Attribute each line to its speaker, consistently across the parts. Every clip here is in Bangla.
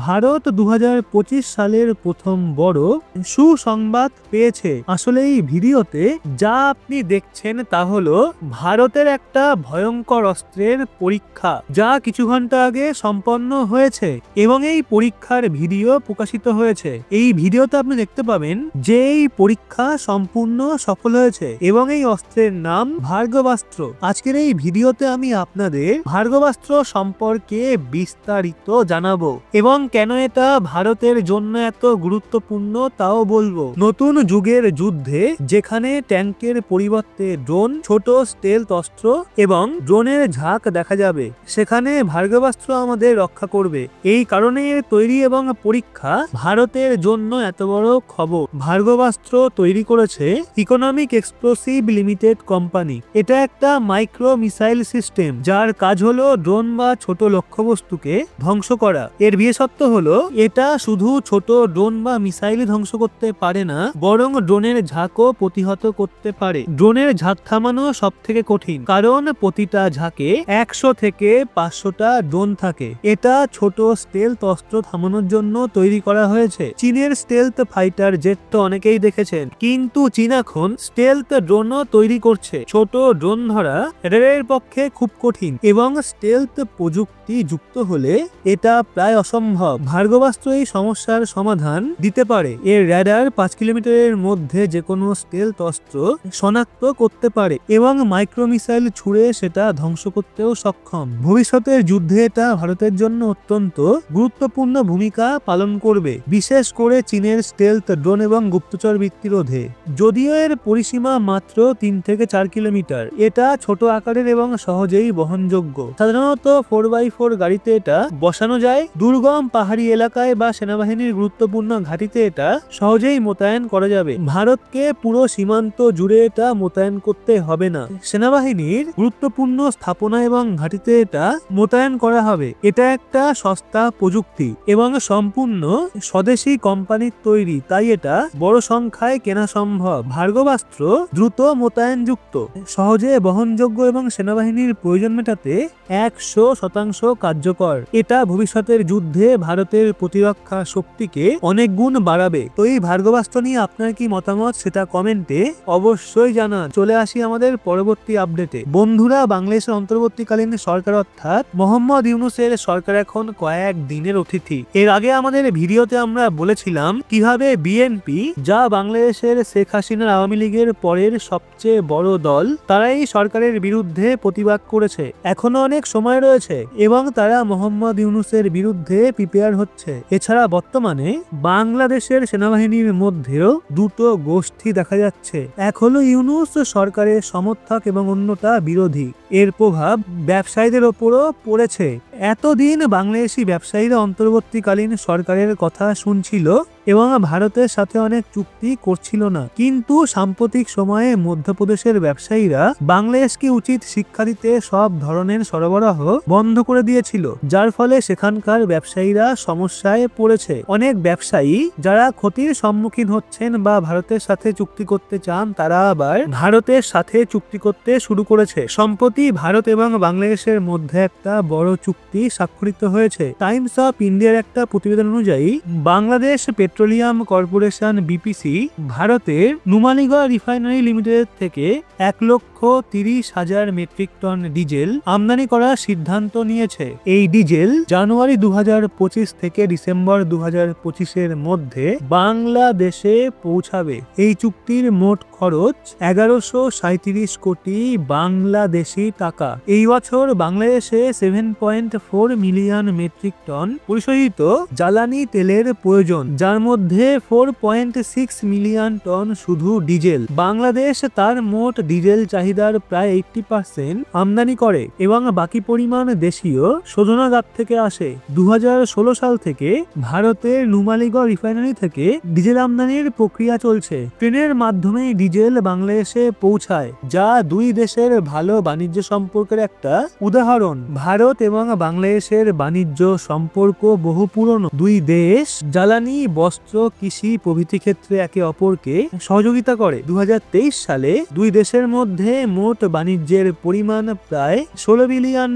Speaker 1: ভারত 2025 সালের প্রথম বড় সুসংবাদ পেয়েছে। আসলে এই ভিডিওতে যা আপনি দেখছেন তা হলো ভারতের একটা ভয়ঙ্কর অস্ত্রের পরীক্ষা, যা কিছু ঘন্টা আগে সম্পন্ন হয়েছে এবং এই পরীক্ষার ভিডিও প্রকাশিত হয়েছে। এই ভিডিওতে আপনি দেখতে পাবেন যে এই পরীক্ষা সম্পূর্ণ সফল হয়েছে এবং এই অস্ত্রের নাম ভার্গবাস্ত্র। আজকের এই ভিডিওতে আমি আপনাদের ভার্গবাস্ত্র সম্পর্কে বিস্তারিত জানাবো এবং কেন এটা ভারতের জন্য এত গুরুত্বপূর্ণ তাও বলবো। নতুন যুগের যুদ্ধে যেখানে ট্যাঙ্কের পরিবর্তে ড্রোন, ছোট স্টেলথ অস্ত্র এবং ড্রোনের ঝাঁক দেখা যাবে, সেখানে ভার্গবাস্ত্র আমাদের রক্ষা করবে। এই কারণে এর তৈরি এবং পরীক্ষা ভারতের জন্য এত বড় খবর। ভার্গবাস্ত্র তৈরি করেছে ইকোনমিক এক্সপ্লোসিভ লিমিটেড কোম্পানি। এটা একটা মাইক্রো মিসাইল সিস্টেম যার কাজ হলো ড্রোন বা ছোট লক্ষ্যবস্তুকে ধ্বংস করা। এর বিশেষত্ব হলো এটা শুধু ছোট ড্রোন বা মিসাইল ধ্বংস করতে পারে না, বরং ড্রোনের ঝাঁকও প্রতিহত করতে পারে। ড্রোনের ঝাঁক থামানো সব থেকে কঠিন, কারণ প্রতিটা ঝাঁকে 100 থেকে 500টা ড্রোন থাকে। এটা ছোট স্টেলথ অস্ত্র থামানোর জন্য তৈরি করা হয়েছে। চীনের স্টেলথ ফাইটার জেট তো অনেকেই দেখেছেন, কিন্তু চীন এখন স্টেলথ ড্রোনও তৈরি করছে। ছোট ড্রোন ধরা রেডারের পক্ষে খুব কঠিন এবং স্টেলথ প্রযুক্তি যুক্ত হলে এটা প্রায় অসম্ভব। ভার্গবাস্ত্র এই সমস্যার সমাধান দিতে পারে। এর রেডার 5 কিলোমিটারের মধ্যে যে কোনো স্টেলথ অস্ত্র শনাক্ত করতে পারে এবং মাইক্রো মিসাইল ছুড়ে সেটা ধ্বংস করতেও সক্ষম। ভবিষ্যতের যুদ্ধে এটা ভারতের জন্য অত্যন্ত গুরুত্বপূর্ণ ভূমিকা পালন করবে, বিশেষ করে চীনের স্টেলথ ড্রোন এবং গুপ্তচর বৃত্তি রোধে। যদিও এর পরিসীমা মাত্র 3 থেকে 4 কিলোমিটার, এটা ছোট আকারের এবং সহজেই বহনযোগ্য। সাধারণত 4x4 গাড়িতে এটা বসানো যায়। দুর্গম পাহাড়ি এলাকায় বা সেনাবাহিনীর গুরুত্বপূর্ণ ঘাঁটিতে এটা সহজেই মোতায়েন করা যাবে। ভারতকে পুরো সীমান্ত জুড়ে এটা মোতায়েন করতে হবে না। সেনাবাহিনীর গুরুত্বপূর্ণ স্থাপনা এবং ঘাঁটিতে এটা মোতায়েন করা হবে। এটা একটা সস্তা প্রযুক্তি এবং সম্পূর্ণ স্বদেশী কোম্পানির তৈরি, তাই এটা বড় সংখ্যায় কেনা সম্ভব। ভার্গবাস্ত্র দ্রুত মোতায়েনযুক্ত, সহজে বহনযোগ্য এবং সেনাবাহিনীর প্রয়োজন মেটাতে 100% কার্যকর। এটা ভবিষ্যতের যুদ্ধে ভারতের প্রতিরক্ষা শক্তিকে অনেক গুণ বাড়াবে। তো এই ভার্গবাস্ত্র নিয়ে আপনার কি মতামত সেটা কমেন্টে অবশ্যই জানান। চলে আসি আমাদের পরবর্তী আপডেটে। বন্ধুরা, বাংলাদেশের অন্তর্বর্তীকালীন সরকার অর্থাৎ মোহাম্মদ ইউনূসের সরকার এখন কয়েক দিনের অতিথি। এর আগে আমাদের ভিডিওতে আমরা বলেছিলাম কিভাবে বিএনপি, যা বাংলাদেশের শেখ হাসিনার আওয়ামী লীগের পরের সবচেয়ে বড় দল, তারা এই সরকারের বিরুদ্ধে প্রতিবাদ করেছে। এখনো অনেক সময় রয়েছে এবং তারা মোহাম্মদ ইউনূসের বিরুদ্ধে প্রিপেয়ার হচ্ছে। এছাড়া বর্তমানে বাংলাদেশের সেনাবাহিনীর মধ্যেও দুটো গোষ্ঠী দেখা যাচ্ছে। এক হলো ইউনূস সরকারের সমর্থক এবং অন্যটা বিরোধী। এর প্রভাব ব্যবসায়ীদের ওপরও পড়েছে। এতদিন বাংলাদেশি ব্যবসায়ীরা অন্তর্বর্তীকালীন সরকারের কথা শুনছিল এবং ভারতের সাথে অনেক চুক্তি করছিল না, কিন্তু সাম্প্রতিক সময়ে মধ্যপ্রদেশের ব্যবসায়ীরা বাংলাদেশকে উচিত শিক্ষা দিতে সব ধরনের সরবরাহ বন্ধ করে দিয়েছিল, যার ফলে সেখানকার ব্যবসায়ীরা সমস্যায় পড়েছে। অনেক ব্যবসায়ী যারা ক্ষতির সম্মুখীন হচ্ছেন বা ভারতের সাথে চুক্তি করতে চান, তারা আবার ভারতের সাথে চুক্তি করতে শুরু করেছে। সম্প্রতি ভারত এবং বাংলাদেশের মধ্যে একটা বড় চুক্তি স্বাক্ষরিত হয়েছে। টাইমস অফ ইন্ডিয়ার একটা প্রতিবেদন অনুযায়ী বাংলাদেশ পেট্রোলিয়াম কর্পোরেশন বিপিসি ভারতের নুমালীগড় রিফাইনারি লিমিটেড থেকে 1,30,000 মেট্রিক টন ডিজেল আমদানি করার সিদ্ধান্ত নিয়েছে। এই ডিজেল জানুয়ারি 2025 থেকে ডিসেম্বর 2025-এর মধ্যে বাংলাদেশে পৌঁছাবে। এই চুক্তির মোট খরচ 1137 কোটি বাংলাদেশি টাকা। এই বছর বাংলাদেশে 7.4 মিলিয়ন মেট্রিক টন পরিশোধিত জ্বালানি তেলের প্রয়োজন, যার মধ্যে 4.6 মিলিয়ন টন শুধু ডিজেল। বাংলাদেশ তার মোট ডিজেল চাহিদার প্রায় 80% আমদানি করে এবং বাকি পরিমাণ দেশীয় শোধনাগার থেকে আসে। 2016 সাল থেকে ভারতের নুমালীগড় রিফাইনারি থেকে ডিজেল আমদানির প্রক্রিয়া চলছে। ট্রেনের মাধ্যমে ডিজেল বাংলাদেশে পৌঁছায়, যা দুই দেশের ভালো বাণিজ্য সম্পর্কের একটা উদাহরণ। ভারত এবং বাংলাদেশ বাংলাদেশের বাণিজ্য সম্পর্ক বহু পুরনো। দুই দেশ জ্বালানি, বস্ত্র, কৃষি প্রভৃতি ক্ষেত্রে একে অপরকে সহযোগিতা করে। 2023 সালে দুই দেশের মধ্যে মোট বাণিজ্যের পরিমাণ প্রায় $16 বিলিয়ন।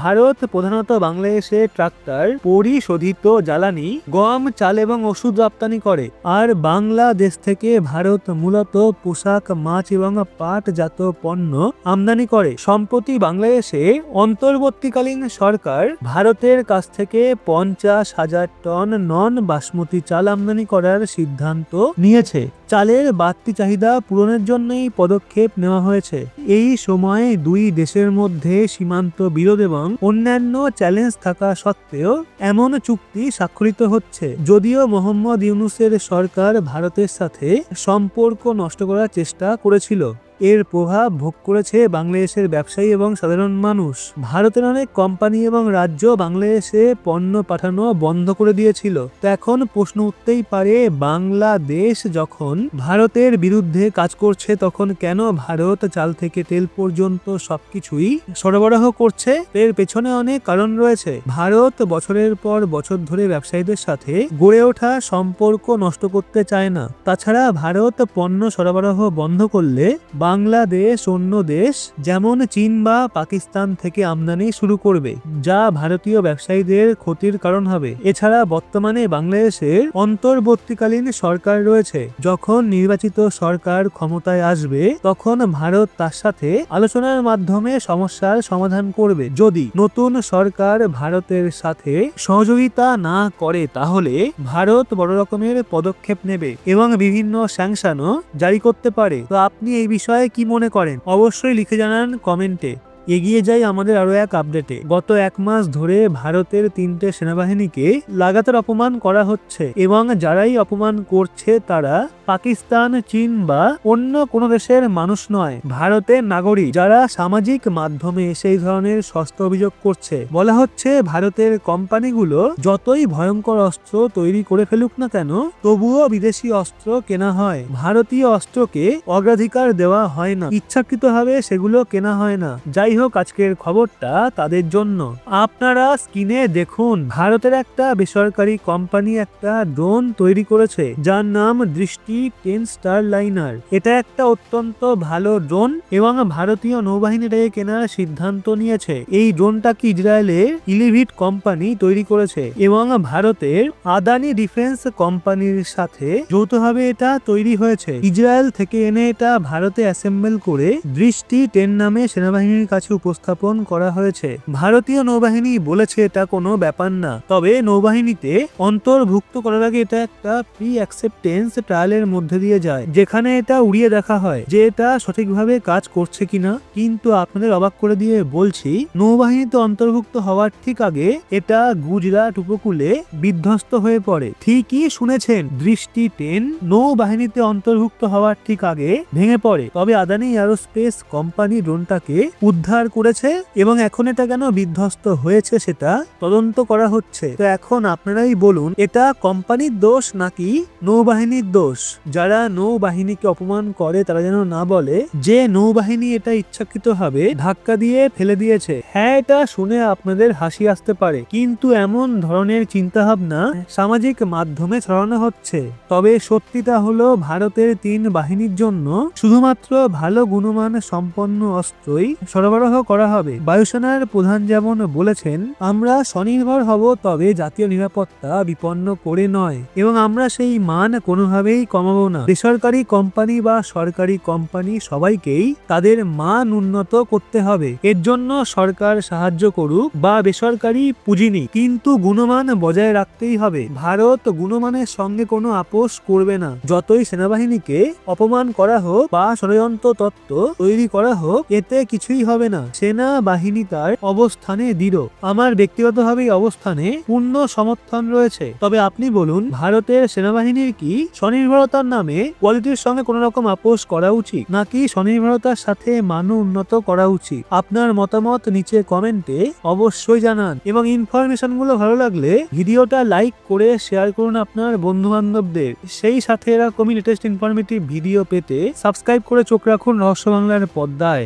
Speaker 1: ভারত প্রধানত বাংলাদেশে ট্রাক্টর, পরিশোধিত জ্বালানি, গম, চাল এবং ওষুধ রপ্তানি করে। আর বাংলাদেশ থেকে ভারত মূলত পোশাক, মাছ এবং পাটজাত পণ্য আমদানি করে। সম্প্রতি বাংলাদেশে অন্তর্বর্তীকালীন সরকার ভারতের কাছ থেকে 50,000 টন নন বাসমতি চাল আমদানি করার সিদ্ধান্ত নিয়েছে। চালের বাড়তি চাহিদা পূরণের জন্যই পদক্ষেপ নেওয়া হয়েছে। এই সময়ে দুই দেশের মধ্যে সীমান্ত বিরোধ এবং অন্যান্য চ্যালেঞ্জ থাকা সত্ত্বেও এমন চুক্তি স্বাক্ষরিত হচ্ছে। যদিও মোহাম্মদ ইউনূসের সরকার ভারতের সাথে সম্পর্ক নষ্ট করার চেষ্টা করেছিল, এর প্রভাব ভোগ করেছে বাংলাদেশের ব্যবসায়ী এবং সাধারণ মানুষ। ভারতের অনেক কোম্পানি এবং রাজ্য বাংলাদেশে পণ্য পাঠানো বন্ধ করে দিয়েছিল। তো এখন প্রশ্ন উঠতেই পারে, বাংলাদেশ যখন ভারতের বিরুদ্ধে কাজ করছে তখন কেন ভারত চাল থেকে তেল পর্যন্ত সবকিছুই সরবরাহ করছে? এর পেছনে অনেক কারণ রয়েছে। ভারত বছরের পর বছর ধরে ব্যবসায়ীদের সাথে গড়ে ওঠা সম্পর্ক নষ্ট করতে চায় না। তাছাড়া ভারত পণ্য সরবরাহ বন্ধ করলে বাংলাদেশ অন্য দেশ যেমন চীন বা পাকিস্তান থেকে আমদানি শুরু করবে, যা ভারতীয় ব্যবসায়ীদের ক্ষতির কারণ হবে। এছাড়া বর্তমানে বাংলাদেশের অন্তর্বর্তীকালীন সরকার রয়েছে। যখন নির্বাচিত সরকার ক্ষমতায় আসবে তখন ভারত তার সাথে আলোচনার মাধ্যমে সমস্যার সমাধান করবে। যদি নতুন সরকার ভারতের সাথে সহযোগিতা না করে তাহলে ভারত বড় রকমের পদক্ষেপ নেবে এবং বিভিন্ন স্যাংশনও জারি করতে পারে। তো আপনি এই বিষয়ে কি মনে করেন অবশ্যই লিখে জানান কমেন্টে। এগিয়ে যাই আমাদের আরো এক আপডেটে। গত এক মাস ধরে ভারতের 3টে সেনাবাহিনীকে লাগাতার অপমান করা হচ্ছে এবং যারাই অপমান করছে তারা পাকিস্তান, চীন বা অন্য কোনো দেশের মানুষ নয়, ভারতের নাগরিক, যারা সামাজিক মাধ্যমে সেই ধরনের সস্তা অভিযোগ করছে। বলা হচ্ছে ভারতের কোম্পানিগুলো যতই ভয়ঙ্কর অস্ত্র তৈরি করে ফেলুক না কেন তবুও বিদেশি অস্ত্র কেনা হয়, ভারতীয় অস্ত্রকে অগ্রাধিকার দেওয়া হয় না, ইচ্ছাকৃতভাবে সেগুলো কেনা হয় না। যাই হোক, আজকের খবরটা তাদের জন্য। আপনারা স্ক্রিনে দেখুন, ভারতের একটা বেসরকারি কোম্পানি একটা ড্রোন তৈরি করেছে যার নাম দৃষ্টি 10 স্টারলাইনার। এটা একটা অত্যন্ত ভালো ড্রোন এবং ভারতীয় নৌবাহিনীটাকে কেনার সিদ্ধান্ত নিয়েছে। এই ড্রোনটাকে ইসরায়েলের ইলিভিট কোম্পানি তৈরি করেছে এবং ভারতের আদানি ডিফেন্স কোম্পানির সাথে যৌথভাবে এটা তৈরি হয়েছে। ইসরায়েল থেকে এনে এটা ভারতে অ্যাসেম্বল করে দৃষ্টি 10 নামে সেনাবাহিনীর কাছে উপস্থাপন করা হয়েছে। ভারতীয় নৌবাহিনী বলেছে এটা কোনো ব্যাপার না, তবে নৌবাহিনীতে অন্তর্ভুক্ত করার আগে এটা একটা প্রি অ্যাকসেপ্টেন্স ট্রায়ালের মধ্যে দিয়ে যায়, যেখানে এটা উড়িয়ে দেখা হয় যে এটা সঠিকভাবে কাজ করছে কিনা। কিন্তু আপনাদের অবাক করে দিয়ে বলছি, নৌবাহিনীতে অন্তর্ভুক্ত হওয়ার ঠিক আগে এটা গুজরাট উপকূলে বিধ্বস্ত হয়ে পড়ে। ঠিকই শুনেছেন, দৃষ্টি 10 নৌবাহিনীতে অন্তর্ভুক্ত হওয়ার ঠিক আগে ভেঙে পড়ে। তবে আদানি এরোস্পেস কোম্পানি ড্রোনটাকে উদ্ধার করেছে এবং এখন এটা কেন বিধ্বস্ত হয়েছে সেটা তদন্ত করা হচ্ছে। তো এখন আপনারাই বলুন, এটা কোম্পানির দোষ নাকি নৌবাহিনীর দোষ? যারা নৌবাহিনীকে অপমান করে তারা যেন না বলে যে নৌবাহিনী এটা ইচ্ছাকৃতভাবে ধাক্কা দিয়ে ফেলে দিয়েছে। হ্যাঁ, এটা শুনে আপনাদের হাসি আসতে পারে, কিন্তু এমন ধরনের চিন্তাভাবনা সামাজিক মাধ্যমে ছড়ানো হচ্ছে। তবে সত্যিটা হলো ভারতের 3 বাহিনীর জন্য শুধুমাত্র ভালো গুণমান সম্পন্ন অস্ত্রই সরবরাহ করা হবে। বায়ুসেনার প্রধান যেমন বলেছেন, আমরা স্বনির্ভর হব, তবে জাতীয় নিরাপত্তা বিপন্ন করে নয় এবং আমরা সেই মান কোনোভাবেই কমাবো না। বেসরকারি কোম্পানি বা সরকারি কোম্পানি সবাইকেই তাদের মান উন্নত করতে হবে। এর জন্য সরকার সাহায্য করুক বা বেসরকারি পুঁজি নিক, কিন্তু গুণমান বজায় রাখতেই হবে। ভারত গুণমানের সঙ্গে কোনো আপোষ করবে না। যতই সেনাবাহিনীকে অপমান করা হোক বা ষড়যন্ত্র তত্ত্ব তৈরি করা হোক, এতে কিছুই হবে না। সেনাবাহিনী তার অবস্থানে দৃঢ়। আমার ব্যক্তিগতভাবে অবস্থানে পূর্ণ সমর্থন রয়েছে। তবে আপনি বলুন, ভারতের সেনাবাহিনীর কি স্বনির্ভরতার নামে কোয়ালিটির সঙ্গে কোনো রকম আপোষ করা উচিত, নাকি স্বনির্ভরতার সাথে মান উন্নত করা উচিত? আপনার মতামত নিচে কমেন্টে অবশ্যই জানান এবং ইনফরমেশন গুলো ভালো লাগলে ভিডিওটা লাইক করে শেয়ার করুন আপনার বন্ধু বান্ধবদের। সেই সাথে এরকমই লেটেস্ট ইনফরমেটিভ ভিডিও পেতে সাবস্ক্রাইব করে চোখ রাখুন রহস্য বাংলার পর্দায়।